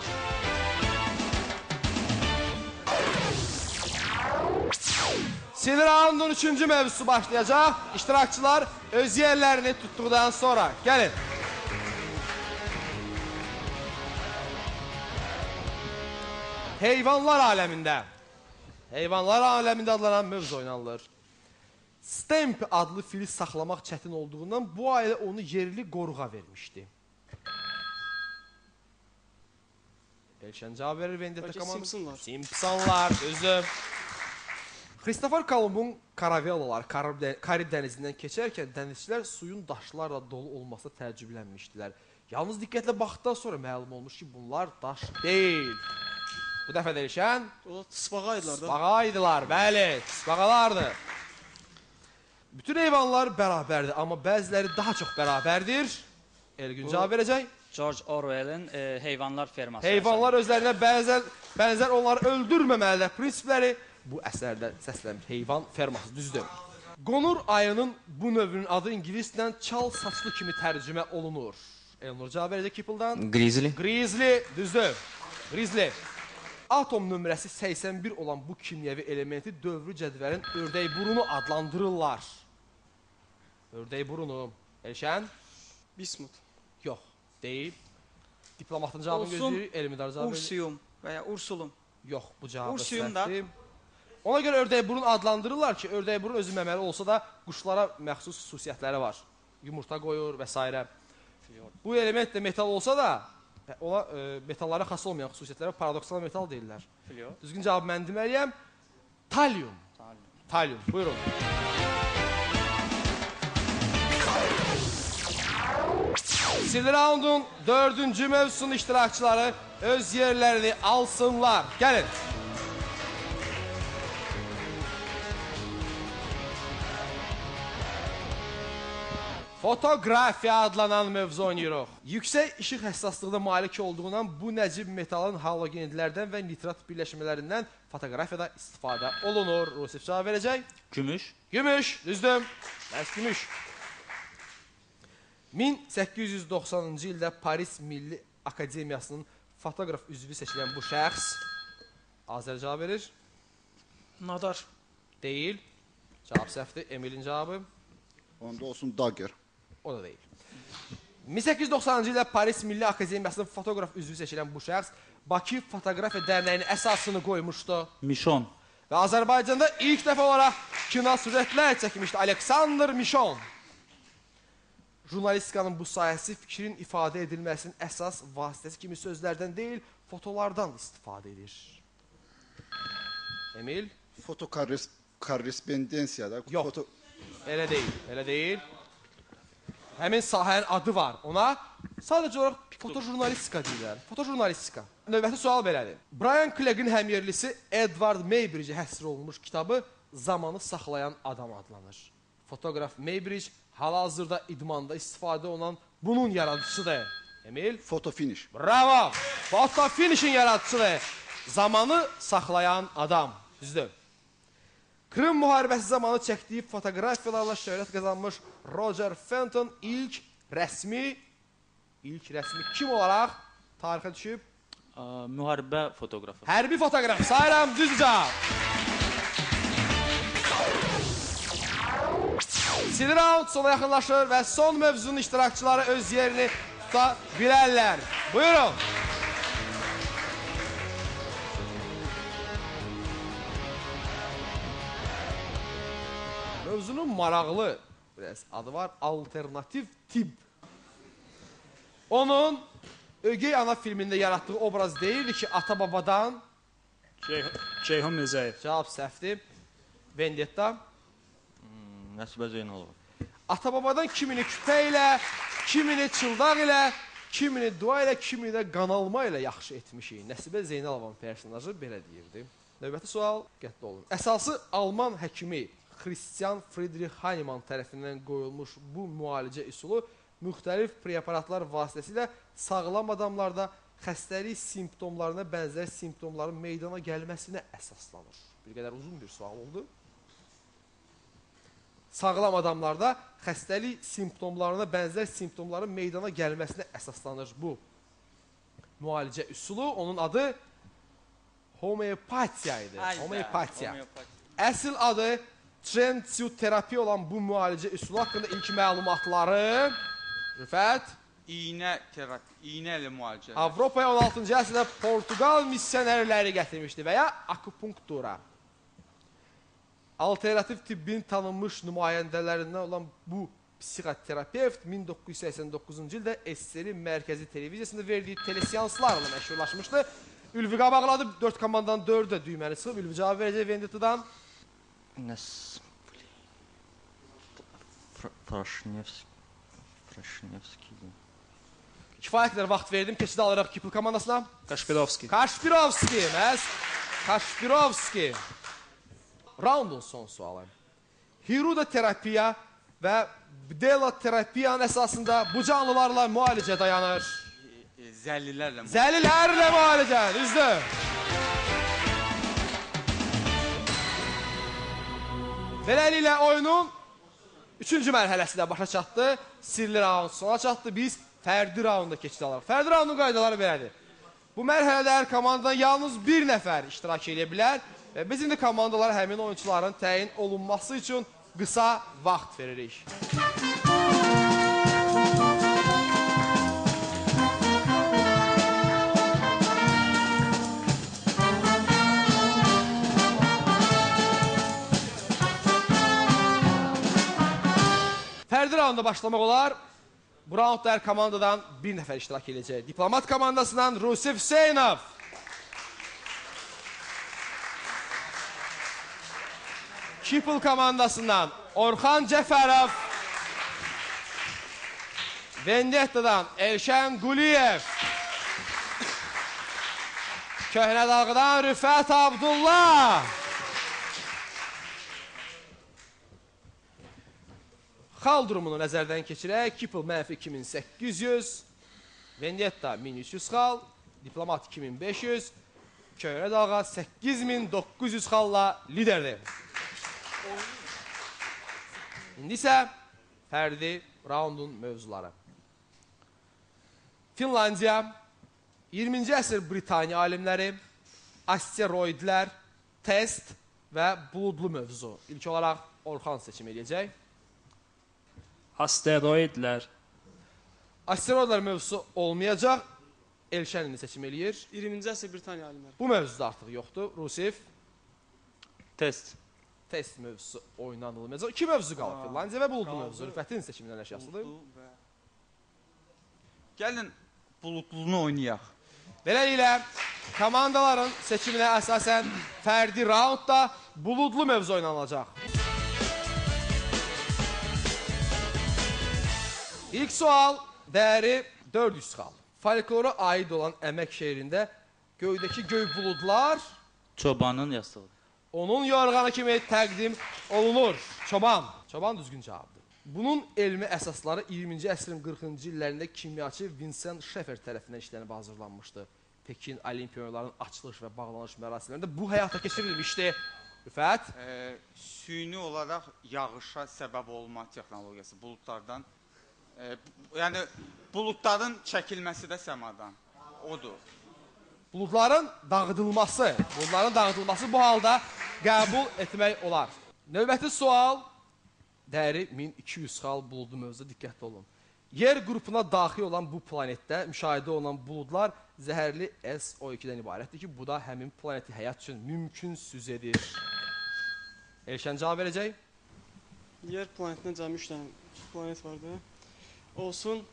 Sinir roundun 3-cü mövzusu başlayacaq. İştirakçılar öz yerlərini tutduqdan sonra gəlin. Heyvanlar aləmində adlanan mövzu oynanılır. Stemp adlı fili saxlamaq çətin olduğundan bu ailə onu yerli qoruğa vermişdi. Elşən cavab verir Vendetta komandı. Simpsonlar. Simpsonlar, düzdür. Kristofor Kolumbun karavelalar Karib dənizindən keçərkən dənizçilər suyun daşlarla dolu olmasına təəccüblənmişdilər. Yalnız diqqətlə baxdıqdan sonra məlum olmuş ki, bunlar daş deyil. Bu dəfə də Elşən? Tısbağaydılar da. Tısbağaydılar, bəli, tısbağalardır. Bütün heyvanlar bərabərdir, amma bəziləri daha çox bərabərdir. Elgün cavab verəcək. George Orwell'in Heyvanlar Ferması. Heyvanlar özlərinə bənzər onları öldürməməlidir prinsipləri bu əsərdə səslənmiş heyvan ferması, düzdür. Qonur ayının bu növünün adı ingilis dildən çal saçlı kimi tərcümə olunur. Elnur cavab verəcək Kiple'dan. Grizzly. Grizzly, düzdür. Grizzly. Atom nömrəsi 81 olan bu kimyəvi elementi dövrü cədvəlin ördək burunu adlandırırlar. Ördək burunu. Elşən? Bismut. Yox, deyil. Diplomatın cavabını gözləyir, Elmidar cavab verir. Ursiyum və ya Ursulum. Yox, bu cavabı Ursiyum da. səhvdir. Ona görə ördək burun adlandırırlar ki, ördək burun özü məməli olsa da quşlara məxsus xüsusiyyətləri var. Yumurta qoyur və s. Bu element də metal olsa da, ona metallara xas olmayan xüsusiyyətlərə paradoksal metal deyirlər. Düzgün cavab mən deməliyəm. Talyum. Talyum, buyurun. Sirli raundun 4-cü mövzusunun iştirakçıları öz yerlərini alsınlar. Gəlin. Fotografiya adlanan mövzu oynayırıq. Yüksək işıq həssaslıqda malik olduğundan bu nəcib metalın halogenidlərdən və nitrat birləşmələrindən fotografiyada istifadə olunur. Rusif cavab verəcək. Gümüş. Gümüş, düzdür. Bəs gümüş. 1890-cı ildə Paris Milli Akademiyasının fotoqraf üzvü seçilən bu şəxs Azər cavab verir. Nadar. Deyil. Cavab səhvdir. Emilin cavabı. Onda olsun Dagger. O da deyil. 1890-cı ildə Paris Milli Akademiyasının fotoqraf üzvü seçilən bu şəxs Bakı Fotoqrafiya Dərnəyinin əsasını qoymuşdu. Mişon. Və Azərbaycanda ilk dəfə olaraq Kinosurətlər çəkmişdi Aleksandr Mişon. Jurnalistikanın bu sayəsi fikrin ifadə edilməsinin əsas vasitəsi kimi sözlərdən deyil, fotolardan istifadə edir. Emil? Fotokorrespondensiyada. Yox, elə deyil, elə deyil. Həmin sahənin adı var. Ona sadəcə olaraq fotojurnalistika deyirlər. Fotojurnalistika. Növbəti sual belədir. Brian Clegg'in həmyerlisi Edward Maybridge həsr olunmuş kitabı zamanı saxlayan adam adlanır. Fotoqraf Maybridge hal-hazırda idmanda istifadə olunan bunun yaradıcısıdır. Emil? Fotofinish. Bravo! Fotofinish'in yaradıcısıdır. Zamanı saxlayan adam. Düzdür. Kırım müharibəsi zamanı çəkdiyi fotoqrafiyalarla şöhrət qazanmış Roger Fenton ilk rəsmi kim olaraq tarixə düşüb? Müharibə fotoqrafı. Hərbi fotoqraf. Sayıram, düz cavab. Silli round sona yaxınlaşır və son mövzunun iştirakçıları öz yerini tuta bilərlər. Buyurun. Mövzunun maraqlı adı var, alternativ tip. Onun Ögey Ana filmində yaratdığı obraz deyildi ki, ata-babadan... Ceyhun Mirzəyev. Cavab səhvdir. Vendetta. Nəsibə Zeynalova. Ata-babadan kimini küpə ilə, kimini çıldaq ilə, kimini dua ilə, kimini də qanalma ilə yaxşı etmişik. Nəsibə Zeynalovan personajı belə deyirdi. Növbəti sual qəttə olun. Əsası Alman həkimi Christian Friedrich Hahnemann tərəfindən qoyulmuş bu müalicə üsulu müxtəlif preparatlar vasitəsilə sağlam adamlarda xəstəlik simptomlarına bənzər simptomların meydana gəlməsinə əsaslanır. Bir qədər uzun bir sual oldu. Sağlam adamlarda xəstəlik simptomlarına bənzər simptomların meydana gəlməsinə əsaslanır bu müalicə üsulu. Onun adı homeopatiya idi. Homeopatiya. Əsl adı Trensioterapi olan bu müalicə üsulu haqqında ilk məlumatları Rüfət? İğnə terapi, iğnə ilə müalicə. Avropaya 16-cı əsrdə Portugal missionerləri gətirmişdi və ya akupunktura. Alternativ tibbin tanınmış nümayəndələrindən olan bu psixoterapevt 1989-cu ildə SSR Mərkəzi Televiziyasında verdiyi teleseanslarla məşhurlaşmışdı. Ülvi qabaqladı, 4 komandanın 4-ü də düyməni çıxıb. Ülvi cavab verəcək Vendetta'dan. Kifayət qədər vaxt verdim, keçid alaraq Kipl komandasına. Kaşpirovski. Kaşpirovski, məhz. Kaşpirovski. Raundun son sualı. Hiruda terapiya və Bdela terapiyanın əsasında bu canlılarla müalicə dayanır. Zəllilərlə. Zəllilərlə müalicə, düzdür. Beləliklə oyunun 3-cü mərhələsi də başa çatdı. Sirli raund sona çatdı. Biz fərdi raunda keçid alarıq. Fərdi raundun qaydaları belədir. Bu mərhələdə hər komandadan yalnız bir nəfər iştirak edə bilər və biz indi komandalara həmin oyuncuların təyin olunması üçün qısa vaxt veririk. Fərdi raunda başlamaq olar. Bu raundda hər komandadan bir nəfər iştirak edəcək. Diplomat komandasından Rusif Hüseynov. Kipl komandasından Orxan Cəfərov. Vendetta'dan Elşən Quliyev. Köhnə dalğıdan Rüfət Abdullah. Xal durumunu nəzərdən keçirək. Kipl mənfi 2800, Vendetta 1300 xal, Diplomat 2500, Köhnə dalğa 8900 xalla liderdir. İndi isə fərdi raundun mövzuları. Finlandiya, 20-ci əsr Britaniya alimləri, asteroidlər, test və buludlu mövzu. İlk olaraq Orxan seçim edəcək. Asteroidlər. Asteroidlər mövzusu olmayacaq. Elşənini seçim eləyir. 20-ci əsr Britaniya alimləri. Bu mövzuda artıq yoxdur. Rusif. Test. test mövzusu oynanılmayacaq. 2 mövzu qalır. Finlandiya və buludlu mövzu. Rüfətin seçimindən əşyasıdır. Gəlin bulutlunu oynayaq. Beləliklə, komandaların seçiminə əsasən fərdi raundda buludlu mövzu oynanılacaq. İlk sual dəyəri 400 xal. Folklora aid olan əmək şeirində göydəki göy buludlar Çobanın yastığı. onun yorğanı kimi təqdim olunur. Çoban düzgün cavabdır. Bunun elmi əsasları 20-ci əsrin 40-cı illərində kimyaçı Vincent Schaeffer tərəfindən işlənib hazırlanmışdı. Pekin Olimpiya oyunlarının açılış və bağlanış mərasimlərində bu həyata keçirilmişdi. Rüfət? Süni olaraq yağışa səbəb olma texnologiyası buludlardan. Yəni buludların çəkilməsi də səmadan. Odur. Buludların dağıdılması. Buludların dağıdılması bu halda qəbul etmək olar. Növbəti sual dəyəri 1200 xal buludlu mövzuda diqqətli olun. Yer qrupuna daxil olan bu planetdə müşahidə olunan buludlar zəhərli SO2-dən ibarətdir ki, bu da həmin planeti həyat üçün mümkünsüz edir. Elşən cavab verəcək. Yer planetində cəmi 3 dənə planet vardı. Olsun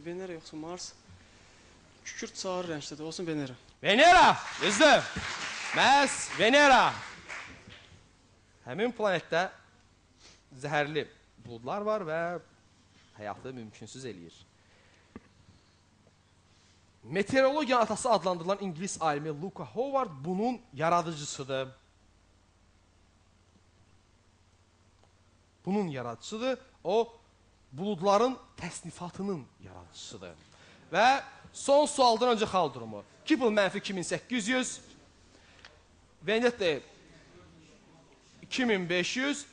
Venera yoxsa Mars. Kükürt sarı rəngdədir. Olsun Venera. Venera! Düzdür. Məhz Venera. Həmin planetdə zəhərli buludlar var və həyatı mümkünsüz eləyir. Meteorologiya atası adlandırılan İngilis alimi Luca Howard bunun yaradıcısıdır. O, buludların təsnifatının yaradıcısıdır. Və son sualdan öncə xal durumu. Kibble mənfi 2800, Vendetta 2500,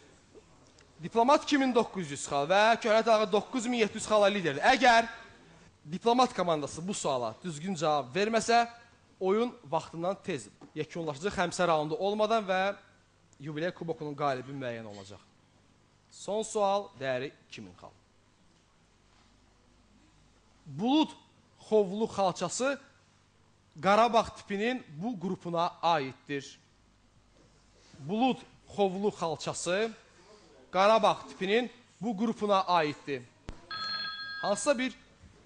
Diplomat 2900 xal və Köhrət ağa 9700 xala liderdir. Əgər diplomat komandası bu suala düzgün cavab verməsə, oyun vaxtından tez yekunlaşacaq, həmsə raundu olmadan və Yubiley kubokunun qalibi müəyyən olacaq. Son sual dəyəri 2000 xal. Bulud xovlu xalçası Qarabağ tipinin bu qrupuna aiddir. Bulud xovlu xalçası Qarabağ tipinin bu qrupuna aiddir. Hansısa bir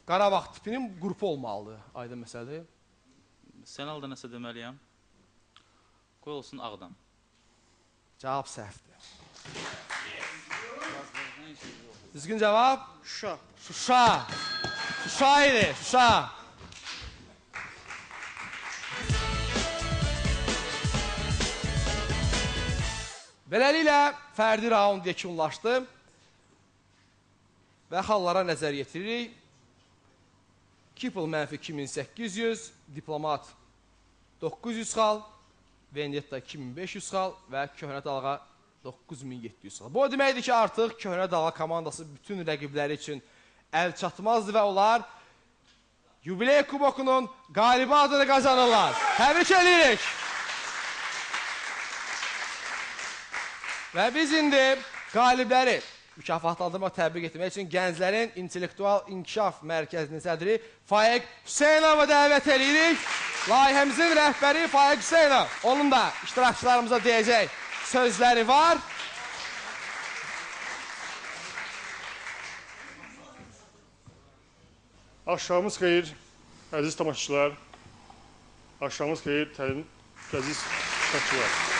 Qarabağ tipinin qrupu olmalıdır. Aydın məsələdir. Sən halda nəsə deməliyəm? Qoy olsun Ağdam. Cavab səhvdir. Düzgün cavab? Şuşa. Şuşa idi. Şuşa. Beləliklə fərdi raund yekunlaşdı və xallara nəzər yetiririk. Kibble mənfi 2800, Diplomat 900 xal, Vendetta 2500 xal və Köhnə dalğa 9700 xal. Bu o deməkdir ki, artıq Köhnə dalğa komandası bütün rəqibləri üçün əl çatmazdır və onlar Yubiley kubokunun qalibi adını qazanırlar. Təbrik edirik. Və biz indi qalibləri mükafatlandırma təbrik etmək üçün Gənclərin İntellektual İnkişaf Mərkəzinin sədri Faiq Hüseynov'u dəvət edirik. Layihəmizin rəhbəri Faiq Hüseynov. Onun da iştirakçılarımıza deyəcək sözləri var. Axşamınız xeyir, əziz tamaşaçılar. Axşamınız xeyir, əziz tamaşaçılar.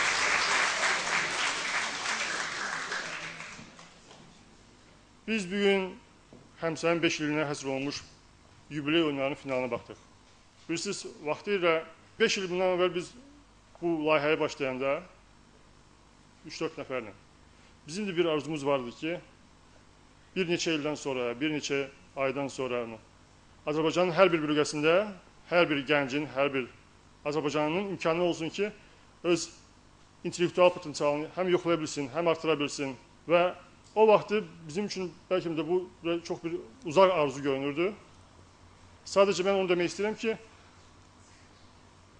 Biz bugün həmsənin 5 ilinə həsr olunmuş yubiley oyunlarının finalına baxdıq. Bilirsiniz, vaxtı ilə 5 il bundan əvvəl biz bu layihəyə başlayanda 3-4 nəfərlə bizim də bir arzumuz vardı ki, bir neçə ildən sonra, bir neçə aydan sonra Azərbaycanın hər bir bölgəsində, hər bir gəncin, hər bir Azərbaycanın imkanı olsun ki, öz intellektual potensialını həm yoxlaya bilsin, həm artıra bilsin və o vaxtı bizim üçün bəlkə də bu çox bir uzaq arzu görünürdü. Sadəcə mən onu demək istəyirəm ki,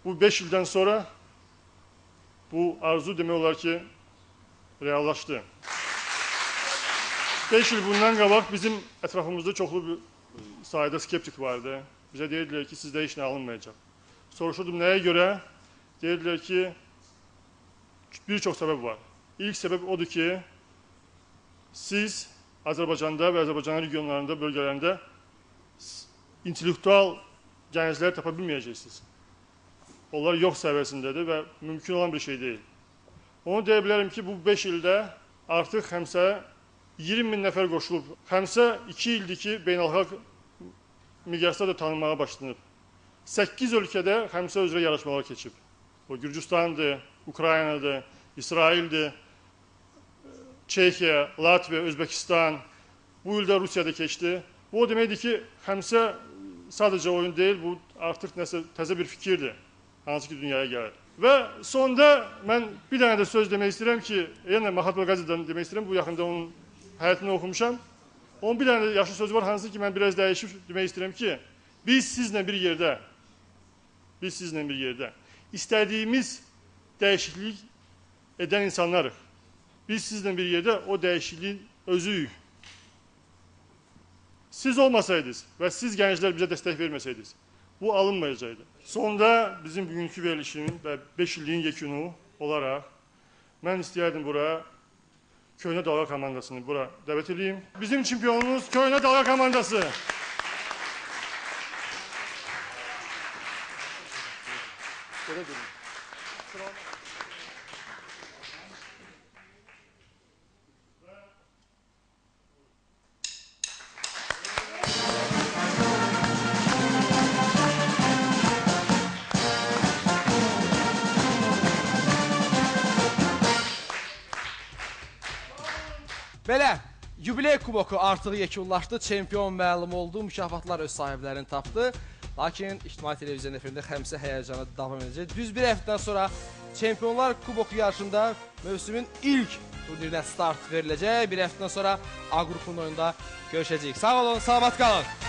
bu 5 ildən sonra bu arzu demək olar ki, reallaşdı. 5 il bundan qabaq bizim ətrafımızda çoxlu bir sayıda skeptik vardı. Bizə deyirdilər ki, sizdə heç nə alınmayacaq. Soruşurdum, nəyə görə? Deyirdilər ki, bir çox səbəb var. İlk səbəb odur ki, siz Azərbaycanda və Azərbaycanın regionlarında, bölgələrində intellektual gəncləri tapa bilməyəcəksiniz. Onlar yox səviyyəsindədir və mümkün olan bir şey deyil. Onu deyə bilərəm ki, bu 5 ildə artıq Xəmsə 20 min nəfər qoşulub. Xəmsə 2 ildir ki, beynəlxalq miqyasda da tanınmağa başlanıb. 8 ölkədə Xəmsə üzrə yarışmalar keçib. O Gürcüstandır, Ukraynadır, İsraildir, Çekiya, Latviya, Özbəkistan, bu ildə Rusiyada keçdi. Bu o deməkdir ki, Xəmsə sadəcə oyun deyil, bu artıq nəsə təzə bir fikirdir, hansı ki dünyaya gəlir. Və sonda mən bir dənə də söz demək istəyirəm ki, yenə Mahatma Gandhi'dən demək istəyirəm, bu yaxında onun həyatını oxumuşam. Onun bir dənə də yaxşı sözü var, hansı ki mən biraz dəyişib demək istəyirəm ki, biz sizinlə bir yerdə istədiyimiz dəyişiklik edən insanlarıq. Biz sizinlə bir yerdə o dəyişikliyin özüyük. Siz olmasaydınız və siz gənclər bizə dəstək verməsəydiniz, bu alınmayacaqdı. Sonda bizim bugünkü verilişin və 5 illiyin yekunu olaraq mən istəyərdim bura Köhnə Dalğa komandasını bura dəvət edeyim. Bizim çempionumuz Köhnə Dalğa komandası. Belə, Yubiley kuboku artıq yekunlaşdı, çempion məlum oldu, mükafatlar öz sahiblərini tapdı. Lakin İctimai Televizyon efirində Xəmsə həyəcanı davam edəcək. Düz bir həftədən sonra Çempionlar Kuboku yarışında mövsümün ilk turnirinə start veriləcək. Bir həftədən sonra A qrupunun oyunda görüşəcəyik. Sağ olun, salamat qalın.